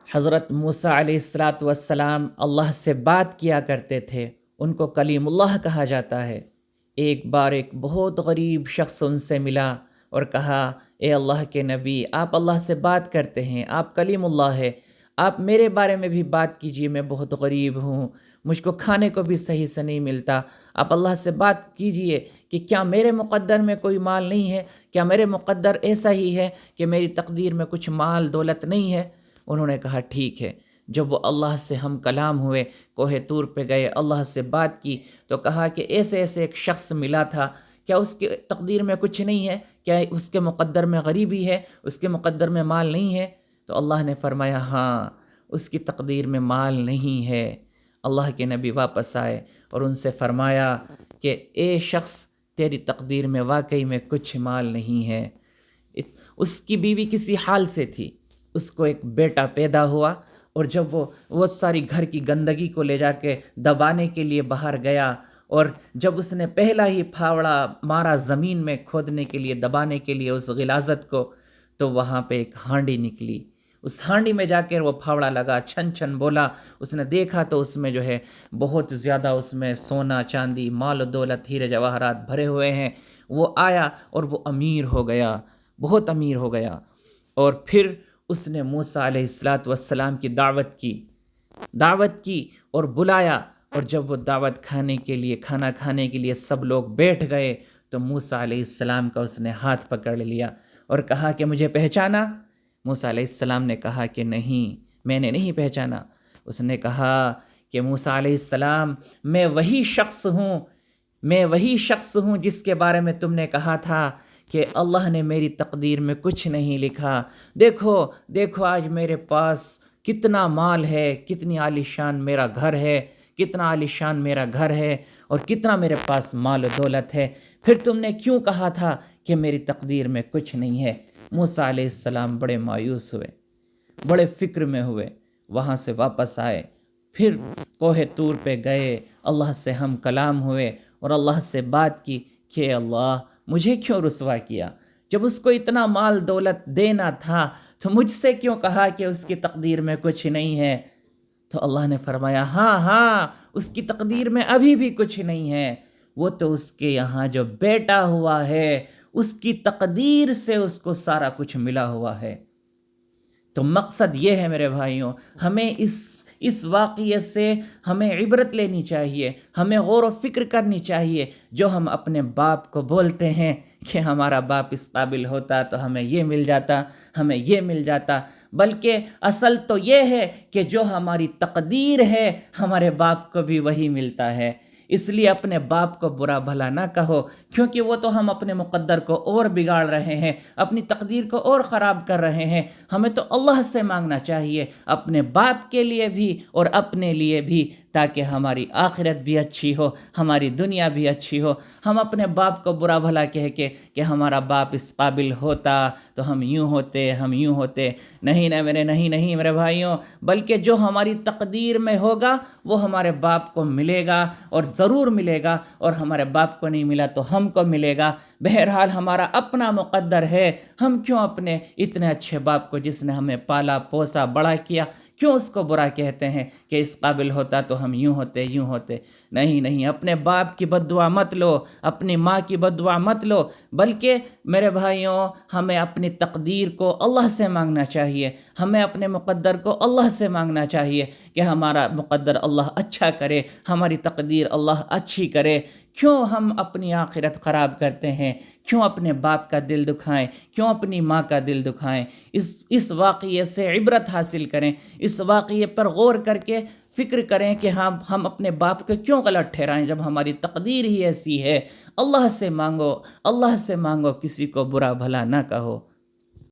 حضرت موسیٰ علیہ السلام اللہ سے بات کیا کرتے تھے، ان کو کلیم اللہ کہا جاتا ہے۔ ایک بار ایک بہت غریب شخص ان سے ملا اور کہا، اے اللہ کے نبی، آپ اللہ سے بات کرتے ہیں، آپ کلیم اللہ ہے، آپ میرے بارے میں بھی بات کیجئے، میں بہت غریب ہوں، مجھ کو کھانے کو بھی صحیح سے نہیں ملتا، آپ اللہ سے بات کیجئے کہ کیا میرے مقدر میں کوئی مال نہیں ہے، کیا میرے مقدر ایسا ہی ہے کہ میری تقدیر میں کچھ مال دولت نہیں ہے۔ انہوں نے کہا ٹھیک ہے۔ جب وہ اللہ سے ہم کلام ہوئے، کوہ طور پہ گئے، اللہ سے بات کی تو کہا کہ ایسے ایسے ایک شخص ملا تھا، کیا اس کی تقدیر میں کچھ نہیں ہے، کیا اس کے مقدر میں غریبی ہے، اس کے مقدر میں مال نہیں ہے؟ تو اللہ نے فرمایا ہاں، اس کی تقدیر میں مال نہیں ہے۔ اللہ کے نبی واپس آئے اور ان سے فرمایا کہ اے شخص، تیری تقدیر میں واقعی میں کچھ مال نہیں ہے۔ اس کی بیوی کسی حال سے تھی، اس کو ایک بیٹا پیدا ہوا، اور جب وہ ساری گھر کی گندگی کو لے جا کے دبانے کے لیے باہر گیا، اور جب اس نے پہلا ہی پھاوڑا مارا زمین میں کھودنے کے لیے، دبانے کے لیے اس غلاظت کو، تو وہاں پہ ایک ہانڈی نکلی۔ اس ہانڈی میں جا کر وہ پھاوڑا لگا، چھن چھن بولا۔ اس نے دیکھا تو اس میں جو ہے بہت زیادہ، اس میں سونا چاندی مال و دولت ہیرے جواہرات بھرے ہوئے ہیں۔ وہ آیا اور وہ امیر ہو گیا، بہت امیر ہو گیا۔ اور پھر اس نے موسیٰ علیہ السلام کی دعوت کی اور بلایا، اور جب وہ دعوت کھانے کے لیے، کھانا کھانے کے لیے سب لوگ بیٹھ گئے تو موسیٰ علیہ السلام کا اس نے ہاتھ پکڑ لیا اور کہا کہ مجھے پہچانا؟ موسیٰ علیہ السلام نے کہا کہ نہیں، میں نے نہیں پہچانا۔ اس نے کہا کہ موسیٰ علیہ السلام، میں وہی شخص ہوں جس کے بارے میں تم نے کہا تھا کہ اللہ نے میری تقدیر میں کچھ نہیں لکھا۔ دیکھو آج میرے پاس کتنا مال ہے، کتنی عالیشان میرا گھر ہے، اور کتنا میرے پاس مال و دولت ہے، پھر تم نے کیوں کہا تھا کہ میری تقدیر میں کچھ نہیں ہے؟ موسیٰ علیہ السلام بڑے مایوس ہوئے، بڑے فکر میں ہوئے، وہاں سے واپس آئے، پھر کوہ طور پہ گئے، اللہ سے ہم کلام ہوئے اور اللہ سے بات کی کہ اللہ، مجھے کیوں رسوا کیا؟ جب اس کو اتنا مال دولت دینا تھا تو مجھ سے کیوں کہا کہ اس کی تقدیر میں کچھ نہیں ہے؟ تو اللہ نے فرمایا ہاں، اس کی تقدیر میں ابھی بھی کچھ نہیں ہے، وہ تو اس کے یہاں جو بیٹا ہوا ہے، اس کی تقدیر سے اس کو سارا کچھ ملا ہوا ہے۔ تو مقصد یہ ہے میرے بھائیوں، ہمیں اس واقعے سے ہمیں عبرت لینی چاہیے، ہمیں غور و فکر کرنی چاہیے۔ جو ہم اپنے باپ کو بولتے ہیں کہ ہمارا باپ اس قابل ہوتا تو ہمیں یہ مل جاتا، بلکہ اصل تو یہ ہے کہ جو ہماری تقدیر ہے، ہمارے باپ کو بھی وہی ملتا ہے۔ اس لیے اپنے باپ کو برا بھلا نہ کہو، کیونکہ وہ تو ہم اپنے مقدر کو اور بگاڑ رہے ہیں، اپنی تقدیر کو اور خراب کر رہے ہیں۔ ہمیں تو اللہ سے مانگنا چاہیے، اپنے باپ کے لیے بھی اور اپنے لیے بھی، تاکہ ہماری آخرت بھی اچھی ہو، ہماری دنیا بھی اچھی ہو۔ ہم اپنے باپ کو برا بھلا کہہ کے کہ ہمارا باپ اس قابل ہوتا تو ہم یوں ہوتے، نہیں میرے بھائیوں، بلکہ جو ہماری تقدیر میں ہوگا وہ ہمارے باپ کو ملے گا، اور ضرور ملے گا، اور ہمارے باپ کو نہیں ملا تو ہم کو ملے گا۔ بہرحال ہمارا اپنا مقدر ہے، ہم کیوں اپنے اتنے اچھے باپ کو، جس نے ہمیں پالا پوسا بڑا کیا، کیوں اس کو برا کہتے ہیں کہ اس قابل ہوتا تو ہم یوں ہوتے؟ نہیں، اپنے باپ کی بد دعا مت لو، اپنی ماں کی بد دعا مت لو، بلکہ میرے بھائیوں، ہمیں اپنی تقدیر کو اللہ سے مانگنا چاہیے، ہمیں اپنے مقدر کو اللہ سے مانگنا چاہیے کہ ہمارا مقدر اللہ اچھا کرے، ہماری تقدیر اللہ اچھی کرے۔ کیوں ہم اپنی آخرت خراب کرتے ہیں؟ کیوں اپنے باپ کا دل دکھائیں؟ کیوں اپنی ماں کا دل دکھائیں؟ اس واقعے سے عبرت حاصل کریں، اس واقعے پر غور کر کے فکر کریں کہ ہم اپنے باپ کو کیوں غلط ٹھہرائیں جب ہماری تقدیر ہی ایسی ہے۔ اللہ سے مانگو، کسی کو برا بھلا نہ کہو۔